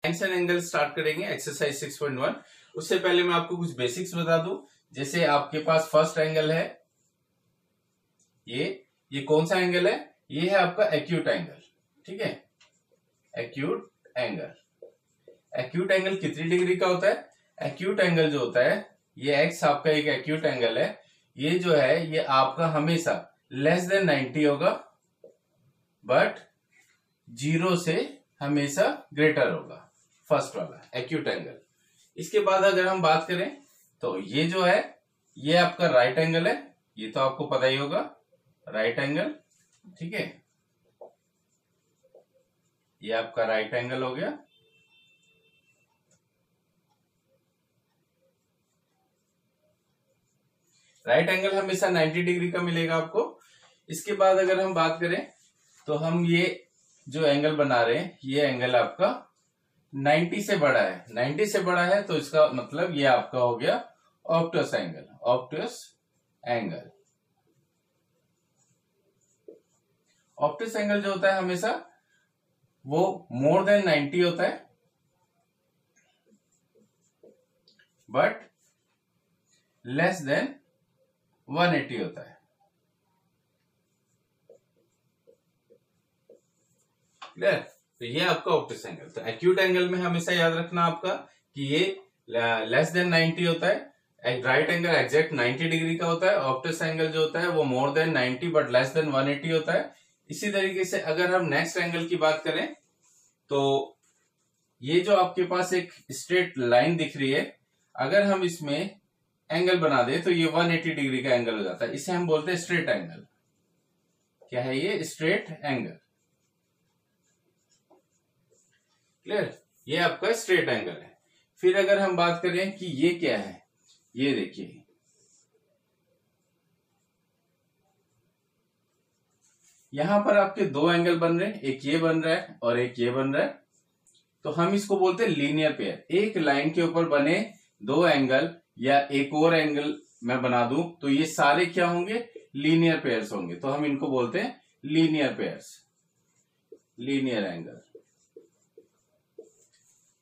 Lines and angle start करेंगे exercise 6.1। उससे पहले मैं आपको कुछ बेसिक्स बता दूं। जैसे आपके पास फर्स्ट एंगल है, ये कौन सा एंगल है? ये है आपका एक्यूट एंगल। ठीक है, एक्यूट एंगल। एक्यूट एंगल कितनी डिग्री का होता है? एक्यूट एंगल जो होता है, ये एक्स आपका एक एक्यूट एंगल है। ये जो है ये आपका हमेशा लेस देन 90 होगा, बट 0 से हमेशा ग्रेटर होगा, फर्स्ट वाला एक्यूट एंगल। इसके बाद अगर हम बात करें तो ये जो है ये आपका राइट एंगल है, ये तो आपको पता ही होगा, राइट एंगल। ठीक है, ये आपका राइट एंगल हो गया। राइट एंगल हमेशा 90 डिग्री का मिलेगा आपको। इसके बाद अगर हम बात करें तो हम ये जो एंगल बना रहे हैं, ये एंगल आपका 90 से बड़ा है। 90 से बड़ा है तो इसका मतलब ये आपका हो गया ऑब्टस angle. Obtuse angle, obtuse angle जो होता है हमेशा वो मोर देन 90 होता है, बट लेस देन 180 होता है। क्लियर? तो ये आपका ऑब्टस एंगल। तो एक्यूट एंगल में हमेशा याद रखना आपका कि ये लेस देन 90 होता है। राइट एंगल एग्जैक्ट 90 डिग्री का होता है। ऑब्टस एंगल जो होता है वो more than 90 but less than 180 होता है। इसी तरीके से अगर हम नेक्स्ट एंगल की बात करें तो ये जो आपके पास एक स्ट्रेट लाइन दिख रही है, अगर हम इसमें एंगल बना दे तो ये 180 डिग्री का एंगल हो जाता है। इसे हम बोलते हैं स्ट्रेट एंगल। क्या है ये? Straight angle. क्लियर? ये आपका स्ट्रेट एंगल है। फिर अगर हम बात करें कि ये क्या है, ये देखिए, यहां पर आपके दो एंगल बन रहे हैं, एक ये बन रहा है और एक ये बन रहा है। तो हम इसको बोलते हैं लीनियर पेयर। एक लाइन के ऊपर बने दो एंगल या एक और एंगल मैं बना दूं तो ये सारे क्या होंगे? लीनियर पेयर्स होंगे। तो हम इनको बोलते हैं लीनियर पेयर्स, लीनियर एंगल।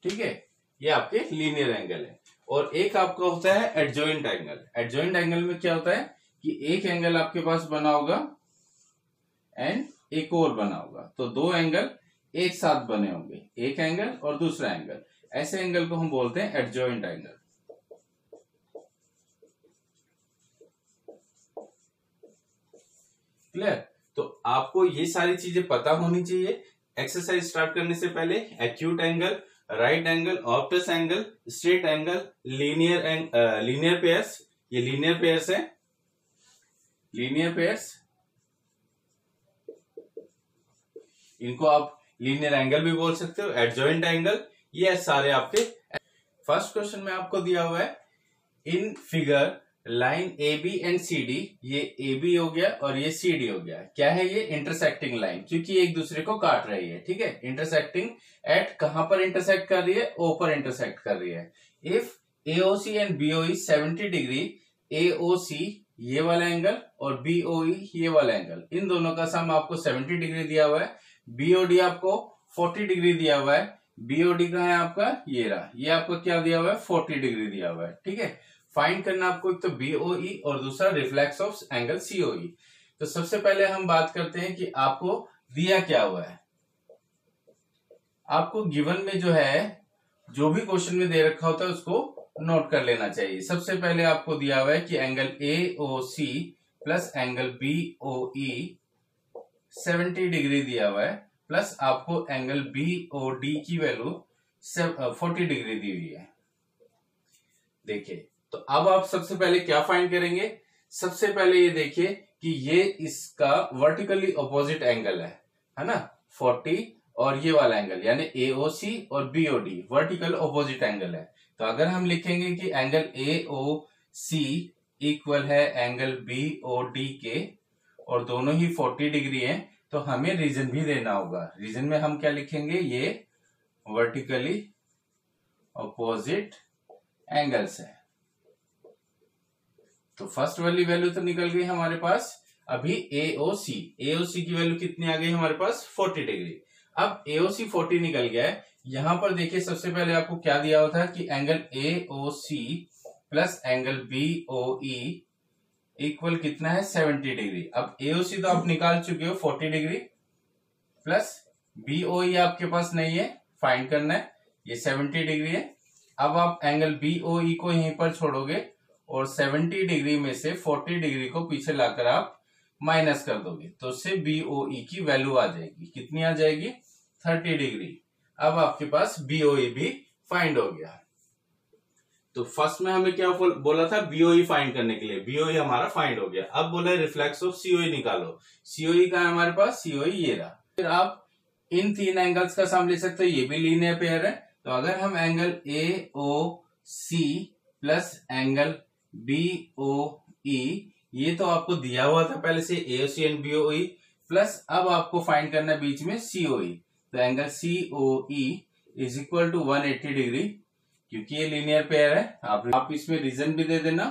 ठीक है, ये आपके लीनियर एंगल है। और एक आपका होता है एडजॉइंट एंगल। एडजॉइंट एंगल में क्या होता है कि एक एंगल आपके पास बना होगा एंड एक और बना होगा, तो दो एंगल एक साथ बने होंगे, एक एंगल और दूसरा एंगल। ऐसे एंगल को हम बोलते हैं एडजॉइंट एंगल। क्लियर? तो आपको ये सारी चीजें पता होनी चाहिए एक्सरसाइज स्टार्ट करने से पहले। Acute angle, right angle, obtuse angle, straight angle, linear pairs. ये लीनियर पेयर्स है, लीनियर पेयर्स। इनको आप लीनियर एंगल भी बोल सकते हो, एडजॉइंट एंगल। ये सारे आपके। फर्स्ट क्वेश्चन में आपको दिया हुआ है in figure line A B and C D. ये ए बी हो गया और ये सी डी हो गया। क्या है ये? इंटरसेक्टिंग लाइन, क्योंकि एक दूसरे को काट रही है। ठीक है, इंटरसेक्टिंग एट कहां पर इंटरसेक्ट कर रही है? ओ पर इंटरसेक्ट कर रही है। If AOC and BOE 70 degree, AOC ये वाला एंगल और बीओई ये वाला एंगल, इन दोनों का सम आपको 70 डिग्री दिया हुआ है। बीओडी आपको 40 डिग्री दिया हुआ है। बीओडी कहाँ है आपका? ये रहा। ये आपको क्या दिया हुआ है? 40 डिग्री दिया हुआ है। ठीक है, फाइंड करना आपको एक तो बीओई और दूसरा रिफ्लेक्स ऑफ एंगल सीओई। तो सबसे पहले हम बात करते हैं कि आपको दिया क्या हुआ है। आपको गिवन में जो है, जो भी क्वेश्चन में दे रखा होता है उसको नोट कर लेना चाहिए। सबसे पहले आपको दिया हुआ है कि angle AOC plus angle BOE 70 degree दिया हुआ है, प्लस आपको एंगल बीओडी की वैल्यू 40 डिग्री दी हुई है। देखिए, तो अब आप सबसे पहले क्या फाइंड करेंगे? सबसे पहले ये देखिए कि ये इसका वर्टिकली ऑपोजिट एंगल है ना, 40, और ये वाला एंगल यानी एओसी और बीओडी वर्टिकल ऑपोजिट एंगल है। तो अगर हम लिखेंगे कि एंगल एओसी इक्वल है एंगल बीओडी के और दोनों ही 40 डिग्री है, तो हमें रीजन भी देना होगा। रीजन में हम क्या लिखेंगे? ये वर्टिकली ऑपोजिट एंगल्स है। तो फर्स्ट वाली वैल्यू तो निकल गई हमारे पास। अभी एओसी की वैल्यू कितनी आ गई हमारे पास? 40 डिग्री। अब एओसी 40 निकल गया है, यहां पर देखिए सबसे पहले आपको क्या दिया हुआ था कि angle A O C plus angle B O E equal कितना है 70 डिग्री। अब ए ओ सी तो आप निकाल चुके हो 40 डिग्री, प्लस बी ओ ई आपके पास नहीं है, फाइंड करना है, ये 70 डिग्री है। अब आप एंगल बी ओ ई को यहीं पर छोड़ोगे और 70 डिग्री में से 40 डिग्री को पीछे लाकर आप माइनस कर दोगे, तो उससे बी ओ ई की वैल्यू आ जाएगी, कितनी आ जाएगी 30 डिग्री। अब आपके पास बी ओ ई भी फाइंड हो गया। तो फर्स्ट में हमें क्या बोला था, बीओई फाइंड करने के लिए, बीओई हमारा फाइंड हो गया। अब बोला रिफ्लेक्स ऑफ सीओई निकालो। सीओई का है हमारे पास, सीओई ये रहा। फिर आप इन तीन एंगल्स का सम ले सकते हो, ये भी लीनियर पेयर है। तो अगर हम angle A O C plus angle B O E, ये तो आपको दिया हुआ था पहले से, A O C and B O E, plus अब आपको फाइंड करना है बीच में सीओई। तो angle C O E is equal to 180 degree, क्योंकि ये लीनियर पेयर है। आप इसमें रीजन भी दे देना।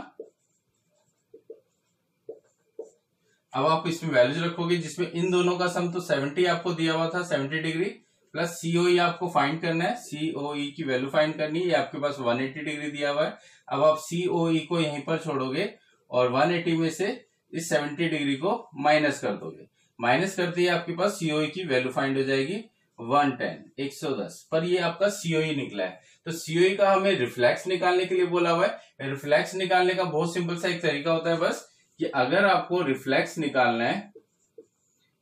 अब आप इसमें वैल्यूज रखोगे, जिसमें इन दोनों का सम तो 70 आपको दिया हुआ था, 70 डिग्री, प्लस सीओई आपको फाइंड करना है, सीओई की वैल्यू फाइंड करनी है, ये आपके पास 180 डिग्री दिया हुआ है। अब आप सीओई को यहीं पर छोड़ोगे और 180 में से इस 70 डिग्री को माइनस कर दोगे। माइनस करते ही आपके पास सीओई की वैल्यू फाइंड हो जाएगी 110 पर ये आपका सीओई निकला है। तो सीओई का हमें रिफ्लेक्स निकालने के लिए बोला हुआ है। रिफ्लेक्स निकालने का बहुत सिंपल सा एक तरीका होता है बस, कि अगर आपको रिफ्लेक्स निकालना है,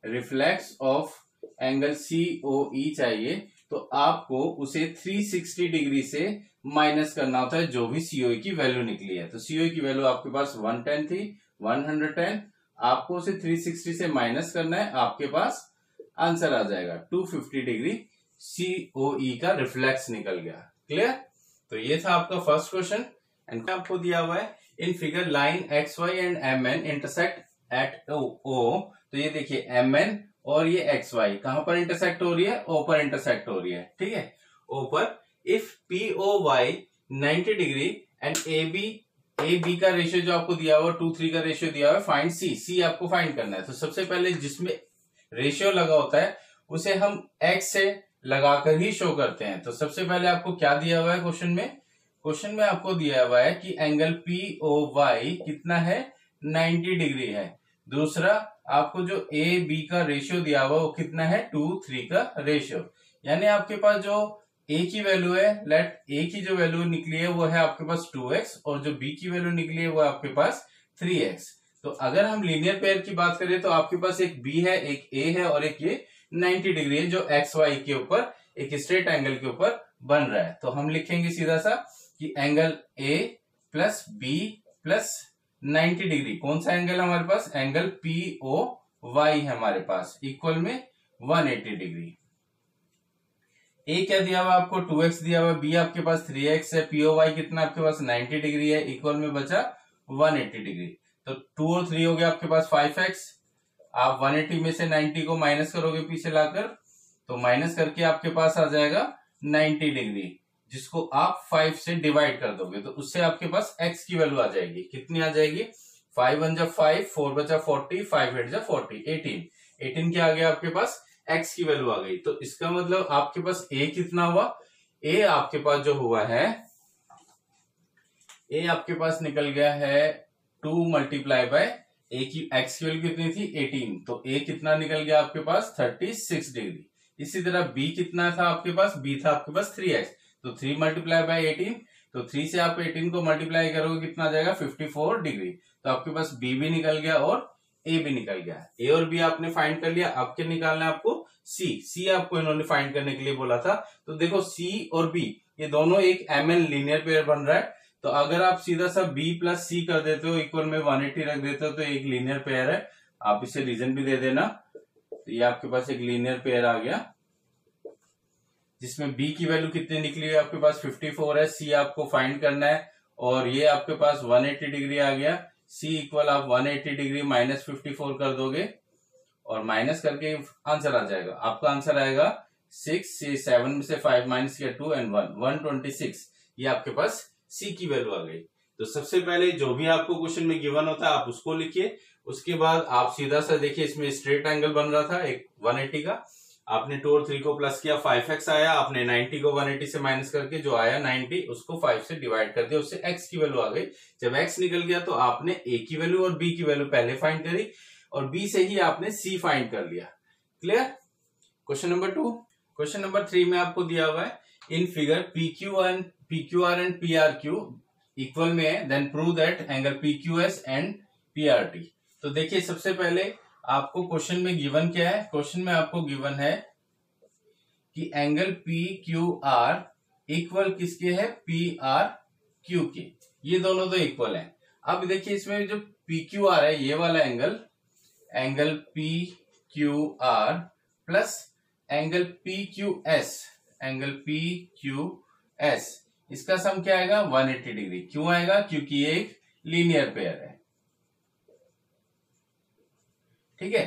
रिफ्लेक्स ऑफ एंगल सीओई चाहिए, तो आपको उसे 360 डिग्री से माइनस करना होता है, जो भी सीओई की वैल्यू निकली है। तो सीओई की वैल्यू आपके पास 110 थी, 110, आपको उसे 360 से माइनस करना है, आपके पास आंसर आ जाएगा 250 डिग्री सीओई का रिफ्लेक्स निकल गया। क्लियर? तो ये था आपका फर्स्ट क्वेश्चन। एंड आपको दिया हुआ है in figure line X Y and M N intersect at O. तो ये देखिए एम एन और ये एक्स वाई कहां पर इंटरसेक्ट हो रही है, ओ पर इंटरसेक्ट हो रही है, ठीक है, ओ पर। If P O Y 90 degree and A B का रेशियो जो आपको दिया हुआ 2:3 का रेशियो दिया हुआ है, फाइंड सी। सी आपको फाइंड करना है। तो सबसे पहले जिसमें रेशियो लगा होता है उसे हम एक्स से लगाकर ही शो करते हैं। तो सबसे पहले आपको क्या दिया हुआ है क्वेश्चन में, क्वेश्चन में आपको दिया हुआ है कि एंगल पी ओ वाई कितना है 90 डिग्री है। दूसरा आपको जो ए बी का रेशियो दिया हुआ वो कितना है 2:3 का रेशियो। यानी आपके पास जो ए की वैल्यू है, लेट ए की जो वैल्यू निकली है वो है आपके पास 2x और जो बी की वैल्यू निकली है वो आपके पास 3x। तो अगर हम लीनियर पेयर की बात करें तो आपके पास एक बी है, एक ए है और एक ये 90 डिग्री है, जो एक्स वाई के ऊपर एक स्ट्रेट एंगल के ऊपर बन रहा है। तो हम लिखेंगे सीधा सा कि angle A plus B plus 90 degree, कौन सा एंगल है हमारे पास, एंगल पी ओ वाई है हमारे पास, इक्वल में 180 डिग्री। ए क्या दिया हुआ आपको 2x दिया हुआ, बी आपके पास 3x है, पी ओ वाई कितना आपके पास 90 डिग्री है, इक्वल में बचा 180 डिग्री। तो 2 और 3 हो गया आपके पास 5x। आप 180 में से 90 को माइनस करोगे पीछे लाकर, तो माइनस करके आपके पास आ जाएगा 90 डिग्री, जिसको आप 5 से डिवाइड कर दोगे, तो उससे आपके पास x की वैल्यू आ जाएगी, कितनी आ जाएगी 5 1 जा 5, 4 बचा 40, 5 8 जा 40, 18 क्या आ गया आपके पास x की वैल्यू आ गई। तो इसका मतलब आपके पास a कितना हुआ, a आपके पास जो हुआ है, a आपके पास निकल गया है 2 मल्टीप्लाई बाय a की x की वैल्यू कितनी थी 18, तो a कितना निकल गया आपके पास 36 डिग्री। इसी तरह b कितना था आपके पास, b था आपके पास 3x, तो 3 मल्टीप्लाई बाय 18, तो 3 से आप 18 को मल्टीप्लाई करोगे कितना आ जाएगा 54 डिग्री। तो आपके पास b भी निकल गया और a भी निकल गया। a और b आपने फाइंड कर लिया, अब क्या निकालना है आपको c आपको इन्होंने फाइंड करने के लिए बोला था। तो देखो c और b ये दोनों एक mn लीनियर पेयर बन रहा है। तो अगर आप सीधा सा b प्लस सी कर देते हो, इक्वल में 180 रख देते हो, तो एक लीनियर पेयर है। आप इसे रीजन भी दे देना। तो ये आपके पास एक लीनियर पेयर आ गया, जिसमें b की वैल्यू कितनी निकली है आपके पास 54 है, c आपको फाइंड करना है, और ये आपके पास 180 डिग्री आ गया। c इक्वल आप 180 डिग्री माइनस 54 कर दोगे और माइनस करके आंसर आ जाएगा। आपका आंसर आएगा 6 से 7 में से 5 माइनस किया 2 एंड 1 126। ये आपके पास c की वैल्यू आ गई। तो सबसे पहले जो भी आपको क्वेश्चन में गिवन होता है आप उसको लिखिए। उसके बाद आप सीधा सा देखिए, इसमें स्ट्रेट एंगल बन रहा था एक 180 का, आपने 2 और 3 को प्लस किया 5x आया, आपने 90 को 180 से माइनस करके जो आया 90 उसको 5 से डिवाइड कर दिया, उससे x की वैल्यू आ गई। जब x निकल गया तो आपने a की वैल्यू और b की वैल्यू पहले फाइंड करी और b से ही आपने c फाइंड कर लिया। Clear. Question number 2। Question number 3 में आपको दिया हुआ है in figure PQR and PRQ equal में है, then prove that angle PQS and PRT। तो देखिए सबसे पहले आपको क्वेश्चन में गिवन क्या है। क्वेश्चन में आपको गिवन है कि एंगल PQR इक्वल किसके है, PRQ के। ये दोनों तो इक्वल हैं। अब देखिए इसमें जो PQR है ये वाला angle PQR plus angle PQS, इसका सम क्या आएगा 180 डिग्री। क्यों आएगा, क्योंकि ये एक लीनियर पेयर है। ठीक है,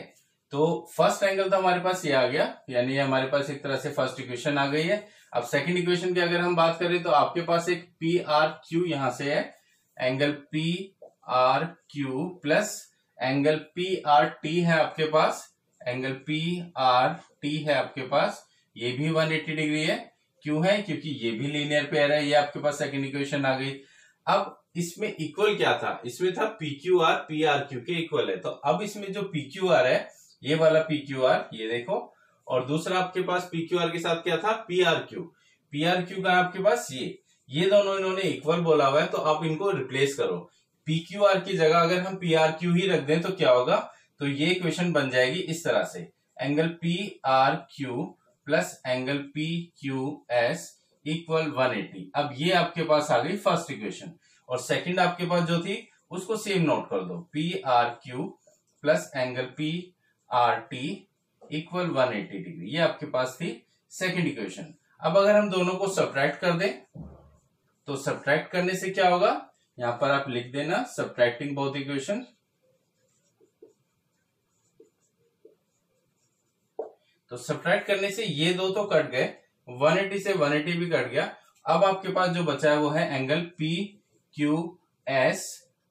तो फर्स्ट एंगल तो हमारे पास ये आ गया, यानी हमारे पास एक तरह से फर्स्ट इक्वेशन आ गई है। अब सेकंड इक्वेशन की अगर हम बात करें तो आपके पास एक PRQ यहां से है, angle PRQ plus angle PRT है आपके पास, एंगल PRT है आपके पास, ये भी 180 डिग्री है। क्यों है, क्योंकि ये भी लीनियर पेयर है। ये आपके पास सेकंड इक्वेशन आ गई। अब इसमें इक्वल क्या था, इसमें था PQR PRQ के इक्वल है। तो अब इसमें जो PQR है ये वाला PQR, ये देखो, और दूसरा आपके पास PQR के साथ क्या था PRQ का आपके पास ये दोनों इन्होंने इक्वल बोला हुआ है। तो आप इनको रिप्लेस करो, PQR की जगह अगर हम PRQ ही रख दें तो क्या होगा, तो ये इक्वेशन बन जाएगी इस तरह से, angle PRQ plus angle PQS equal 180। अब ये आपके पास आ गई फर्स्ट इक्वेशन, और सेकंड आपके पास जो थी उसको सेम नोट कर दो, PRQ plus angle PRT equal 180 degree. ये आपके पास थी सेकंड इक्वेशन। अब अगर हम दोनों को सब्ट्रैक्ट कर दें तो सब्ट्रैक्ट करने से क्या होगा, यहां पर आप लिख देना सब्ट्रैक्टिंग बोथ इक्वेशन। तो सब्ट्रैक्ट करने से ये दो तो कट गए, 180 से 180 भी कट गया। अब आपके पास जो बचा है वो है angle PQS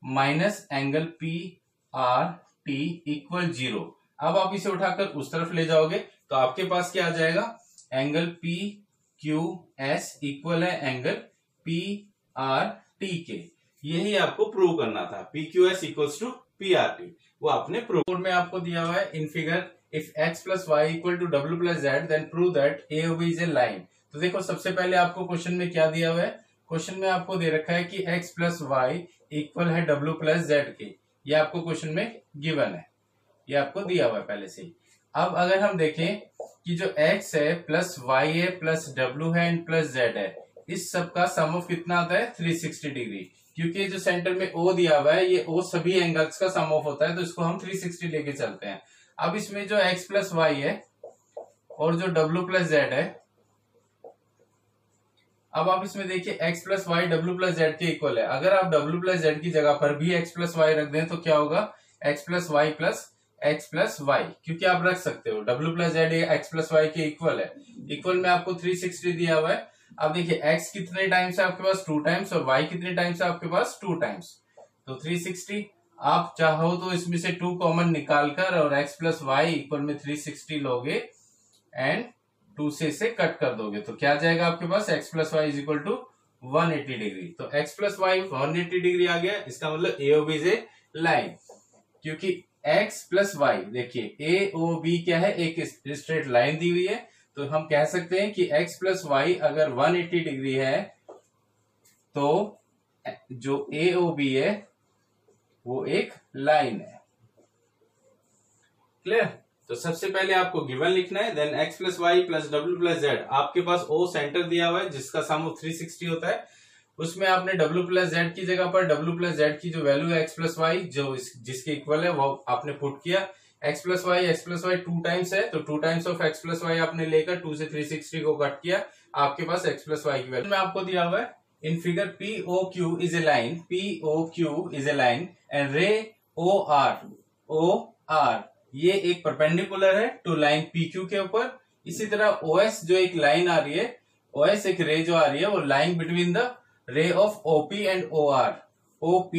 minus angle PRT equal 0। अब आप इसे उठाकर उस तरफ ले जाओगे तो आपके पास क्या आ जाएगा, एंगल PQS इक्वल है एंगल PRT के। यही आपको प्रूव करना था, PQS इक्वल्स टू PRT, वो आपने प्रूव में आपको दिया हुआ है in figure if x plus Y equal to W plus Z then prove that A O B is a line. तो देखो सबसे पहले आपको क्वेश्चन में क्या दिया हुआ है, क्वेश्चन में आपको दे रखा है कि x प्लस वाई इक्वल है डब्ल्यू प्लस जेड के। ये आपको क्वेश्चन में गिवन है, ये आपको दिया हुआ है पहले से ही। अब अगर हम देखें कि जो x है प्लस वाई है प्लस डब्ल्यू है एंड प्लस जेड है, इस सब का सम ऑफ कितना आता है 360 डिग्री। क्योंकि जो सेंटर में O दिया हुआ है ये O सभी एंगल्स का सम ऑफ होता है, तो इसको हम 360 लेके चलते हैं। अब इसमें जो x प्लस वाई है और जो w प्लस जेड है, अब आप इसमें देखिए x plus Y W plus Z के इक्वल है। अगर आप w प्लस जेड की जगह पर भी x प्लस वाई रख दें तो क्या होगा, x plus Y plus x plus Y, क्योंकि आप रख सकते हो w plus Z x plus Y के इक्वल है। इक्वल में आपको 360 दिया हुआ है। अब देखिए x कितने टाइम्स है आपके पास 2 टाइम्स और y कितने टाइम्स है आपके पास 2 टाइम्स, तो 360। आप चाहो तो इसमें से 2 कॉमन निकालकर और x प्लस वाई इक्वल में 360 लोगे एंड 2 से कट कर दोगे तो क्या जाएगा आपके पास, x plus Y is equal to 180 degree. तो x प्लस वाई 180 डिग्री आ गया, इसका मतलब AOB इज ए लाइन। क्योंकि x प्लस वाई, देखिए AOB क्या है, एक स्ट्रेट लाइन दी हुई है, तो हम कह सकते हैं कि x प्लस वाई अगर 180 डिग्री है तो जो AOB है वो एक लाइन है। क्लियर। तो सबसे पहले आपको गिवन लिखना है, then x plus Y plus W plus Z. आपके पास O सेंटर दिया हुआ है जिसका सम ऑफ 360 होता है, उसमें आपने w प्लस जेड की जगह पर w प्लस जेड की जो वैल्यू है x प्लस वाई जो जिसके इक्वल है वो आपने पुट किया। x प्लस वाई 2 टाइम्स है तो 2 times of x plus Y आपने लेकर 2 से 360 को कट किया, आपके पास x प्लस वाई की वैल्यू में आपको दिया हुआ है in figure POQ is a line and ray OR ये एक परपेंडिकुलर है टू लाइन PQ के ऊपर। इसी तरह OS जो एक लाइन आ रही है, OS एक रे जो आ रही है वो line between the ray of OP and OR। OP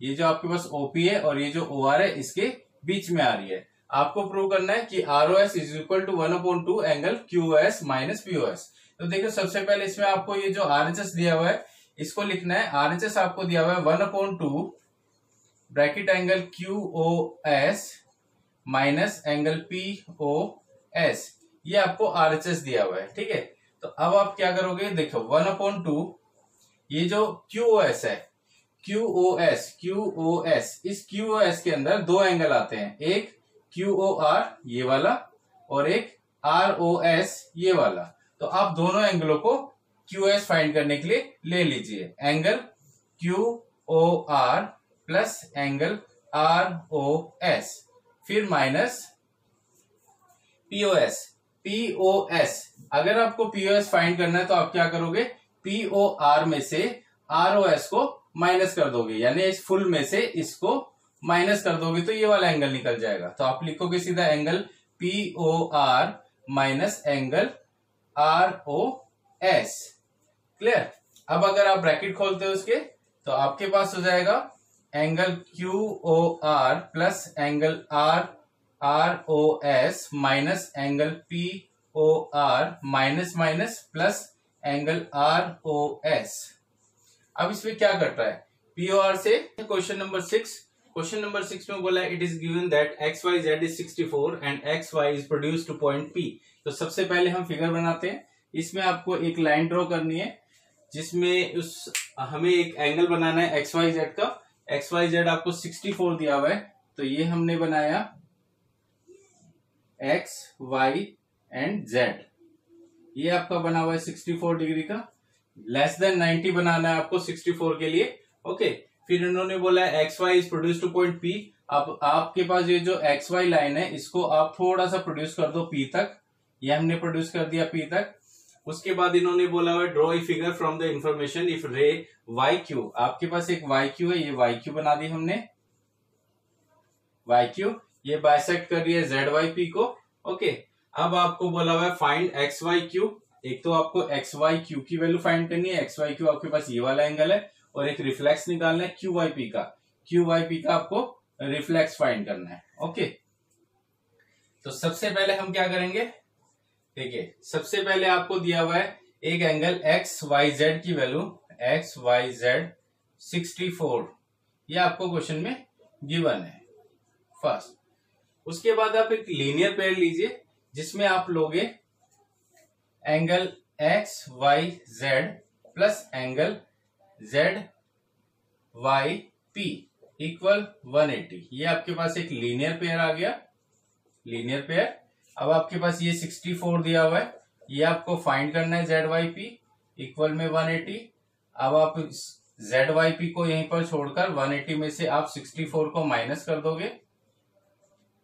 ये जो आपके पास OP है और ये जो OR है इसके बीच में आ रही है। आपको प्रूव करना है कि ROS is equal to 1/2 angle QOS minus POS। तो देखो सबसे पहले इसमें आपको ये जो RHS दिया हुआ है इसको लिखना है। RHS आपको दिया हुआ है 1/2 bracket angle QOS minus angle POS, ये आपको RHS दिया हुआ है। ठीक है, तो अब आप क्या करोगे, देखो 1/2 ये जो QOS है, QOS इस QOS के अंदर दो एंगल आते हैं, एक QOR ये वाला और एक ROS ये वाला। तो आप दोनों एंगलों को QOS फाइंड करने के लिए ले लीजिए। Angle QOR plus angle ROS फिर माइनस POS। अगर आपको POS फाइंड करना है तो आप क्या करोगे, POR में से ROS को माइनस कर दोगे, यानी इस फुल में से इसको माइनस कर दोगे तो ये वाला एंगल निकल जाएगा। तो आप लिखोगे सीधा angle POR minus angle ROS। Clear. अब अगर आप ब्रैकेट खोलते हो उसके तो आपके पास हो जाएगा angle QOR plus angle ROS minus angle POR minus minus plus angle ROS। अब इसमें क्या कट रहा है, POR से क्वेश्चन नंबर 6 में बोला it is given that XYZ is 64 and XY is produce two point P। तो सबसे पहले हम फिगर बनाते हैं। इसमें आपको एक लाइन ड्रॉ करनी है जिसमें हमें एक एंगल बनाना है XYZ का। XYZ आपको 64 दिया हुआ है, तो ये हमने बनाया X, Y एंड Z। ये आपका बना हुआ है 64 डिग्री का। लेस देन 90 बनाना है आपको 64 के लिए। ओके, फिर इन्होंने बोला है XY is produce two point P। अब आपके पास ये जो XY लाइन है इसको आप थोड़ा सा प्रोड्यूस कर दो P तक। ये हमने प्रोड्यूस कर दिया P तक। उसके बाद इन्होंने बोला हुआ draw a figure from the information if रे YQ। आपके पास एक YQ है, ये YQ बना दी हमने YQ। ये बाइसेक्ट कर रही है ZYP को। ओके, अब आपको बोला हुआ है फाइंड XYQ। एक तो आपको XYQ की वैल्यू फाइंड करनी है। XYQ आपके पास ये वाला एंगल है और एक रिफ्लेक्स निकालना है QYP का। QYP का आपको रिफ्लेक्स फाइंड करना है। ओके, तो सबसे पहले हम क्या करेंगे, देखिए सबसे पहले आपको दिया हुआ है एक एंगल XYZ की वैल्यू XYZ 64, ये आपको क्वेश्चन में गिवन है फर्स्ट। उसके बाद आप एक लीनियर पेयर लीजिए जिसमें आप लोगे angle XYZ plus angle ZYP equal 180। ये आपके पास एक लीनियर पेयर आ गया, लीनियर पेयर। अब आपके पास ये 64 दिया हुआ है, ये आपको फाइंड करना है ZYP इक्वल में 180। अब आप ZYP को यहीं पर छोड़कर 180 में से आप 64 को माइनस कर दोगे।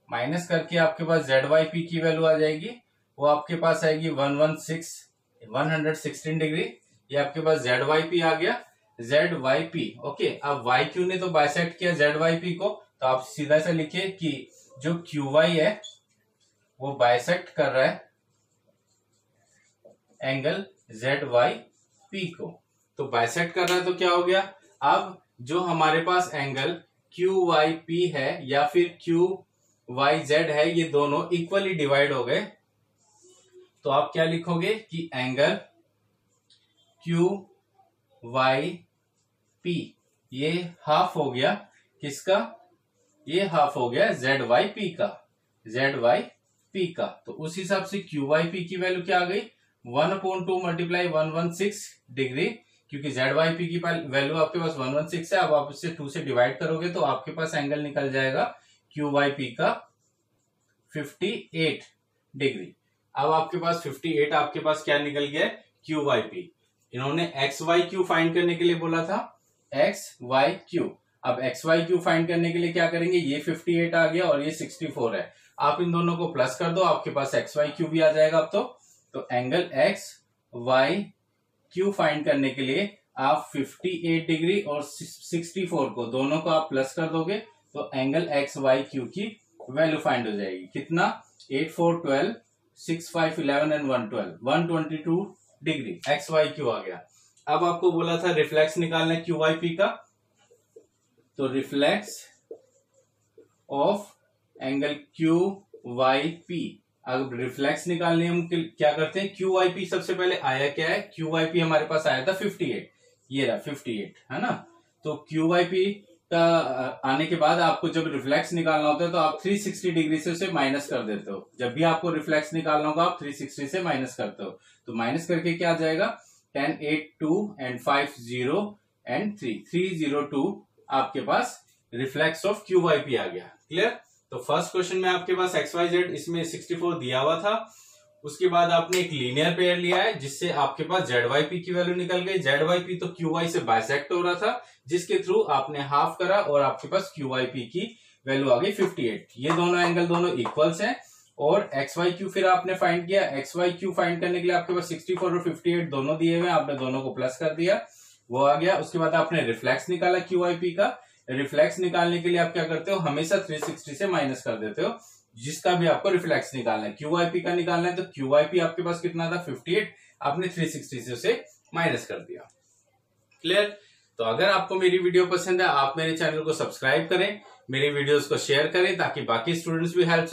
माइनस करके आपके पास ZYP की वैल्यू आ जाएगी, वो आपके पास आएगी 116 डिग्री। ये आपके पास ZYP आ गया, ZYP। ओके, अब YQ ने तो बाइसेक्ट किया ZYP को, तो आप सीधा से लिखिए कि जो QY है वो बाइसेक्ट कर रहा है एंगल ZYP को। तो बाइसेक्ट कर रहा है तो क्या हो गया, अब जो हमारे पास एंगल QYP है या फिर QYZ है, ये दोनों इक्वली डिवाइड हो गए। तो आप क्या लिखोगे कि एंगल QYP ये हाफ हो गया किसका, ये हाफ हो गया ZYP का, ZYP का। तो उस हिसाब से QYP की वैल्यू क्या आ गई, 1/2 मल्टीप्लाई 116 डिग्री, क्योंकि ZYP की वैल्यू आपके पास 116 है। अब आप इसे 2 से डिवाइड करोगे तो आपके पास एंगल निकल जाएगा QYP का 58 डिग्री। अब आपके पास 58 आपके पास क्या निकल गया QYP। इन्होंने XYQ फाइंड करने के लिए बोला था, XYQ। अब XYQ फाइंड करने के लिए क्या करेंगे, ये 58 आ गया और ये 64 है, आप इन दोनों को प्लस कर दो, आपके पास XYQ भी आ जाएगा। अब तो एंगल XYQ फाइंड करने के लिए आप 58 डिग्री और 64 को दोनों को आप प्लस कर दोगे तो एंगल XYQ की वैल्यू फाइंड हो जाएगी। कितना, 8, 4, 12, 6, 5, 11 एंड 122 डिग्री XYQ आ गया। अब आपको बोला था रिफ्लेक्स निकालना QYP का, तो reflex of angle Q Y P. अब रिफ्लेक्स निकालने हम क्या करते हैं, क्यू वाई पी सबसे पहले आया क्या है, क्यू वाई पी हमारे पास आया था 58, ये रहा 58 है ना। तो क्यू वाई पी का आने के बाद आपको जब रिफ्लेक्स निकालना होता है तो आप 360 डिग्री से उसे माइनस कर देते हो। जब भी आपको रिफ्लेक्स निकालना होगा आप 360 से माइनस करते हो, तो माइनस करके क्या आ जाएगा 10, 8, 2 एंड 5, 0 एंड 3, 302 आपके पास reflex of Q Y P आ गया। क्लियर। तो फर्स्ट क्वेश्चन में आपके पास एक्स वाई जेड इसमें 64 दिया हुआ था। उसके बाद आपने एक लीनियर पेयर लिया है जिससे आपके पास जेड वाई पी की वैल्यू निकल गई। जेड वाई पी तो क्यू वाई से बाइसेक्ट हो रहा था, जिसके थ्रू आपने हाफ करा और आपके पास क्यू वाई पी की वैल्यू आ गई 58। ये दोनों एंगल दोनों इक्वल्स हैं। और एक्स वाई क्यू फिर आपने फाइंड किया। एक्स वाई क्यू फाइंड करने के लिए आपके पास 64 और 58 दोनों दिए हुए, आपने दोनों को प्लस कर दिया, वो आ गया। उसके बाद आपने रिफ्लेक्स निकाला क्यू वाई पी का। रिफ्लेक्स निकालने के लिए आप क्या करते हो, हमेशा 360 से माइनस कर देते हो, जिसका भी आपको रिफ्लेक्स निकालना है। क्यू वाई पी का निकालना है तो क्यू वाई पी आपके पास कितना था 58, आपने 360 से उसे माइनस कर दिया। क्लियर। तो अगर आपको मेरी वीडियो पसंद है आप मेरे चैनल को सब्सक्राइब करें, मेरी वीडियोस को शेयर करें ताकि बाकी स्टूडेंट्स भी हेल्प